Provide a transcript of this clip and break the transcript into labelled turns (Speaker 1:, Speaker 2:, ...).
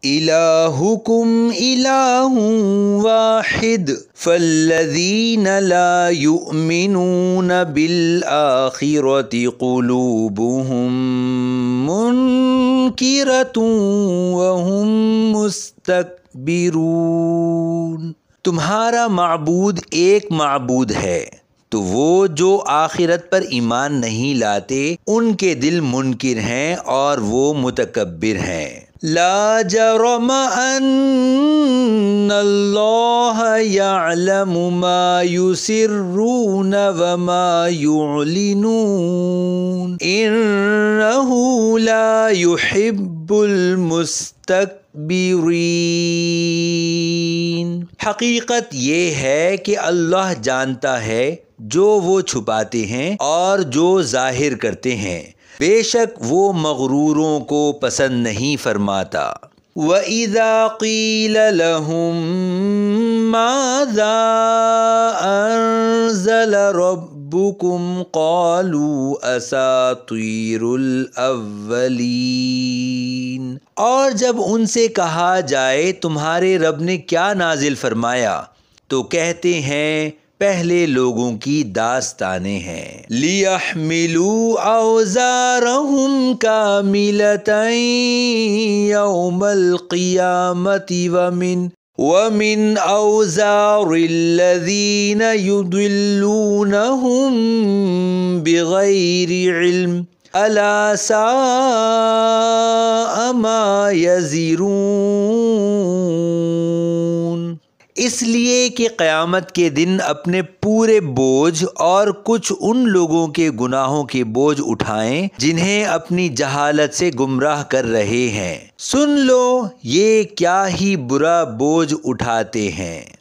Speaker 1: إلهكم إله واحد فالذين لا يؤمنون بالآخرة قلوبهم منكرة وهم مستكبرون۔ تمہارا معبود ایک معبود ہے، تو وہ جو آخرت پر ایمان نہیں لاتے ان کے دل منکر ہیں اور وہ متکبر ہیں۔ لا جرم ان اللہ یعلم ما یسرون وما یعلنون انہ لا یحب المستکبرین۔ حقیقت یہ ہے کہ اللہ جانتا ہے جو وہ چھپاتے ہیں اور جو ظاہر کرتے ہیں، بے شک وہ مغروروں کو پسند نہیں فرماتا۔ وَإِذَا قِيلَ لَهُم مَّاذَا أَنزَلَ رَبُّكُمْ قَالُوا أَسَاطِيرُ الْأَوَّلِينَ۔ اور جب ان سے کہا جائے تمہارے رب نے کیا نازل فرمایا، تو کہتے ہیں پہلے لوگوں کی داستانیں ہیں۔ لِيَحْمِلُوا أَوْزَارَهُمْ كَامِلَةً يَوْمَ الْقِيَامَةِ وَمِنْ أَوْزَارِ الَّذِينَ يُضِلُّونَهُمْ بِغَيْرِ عِلْمٍ أَلَا سَاءَ مَا يَزِرُونَ۔ اس لیے کہ قیامت کے دن اپنے پورے بوجھ اور کچھ ان لوگوں کے گناہوں کے بوجھ اٹھائیں جنہیں اپنی جہالت سے گمراہ کر رہے ہیں۔ سن لو یہ کیا ہی برا بوجھ اٹھاتے ہیں۔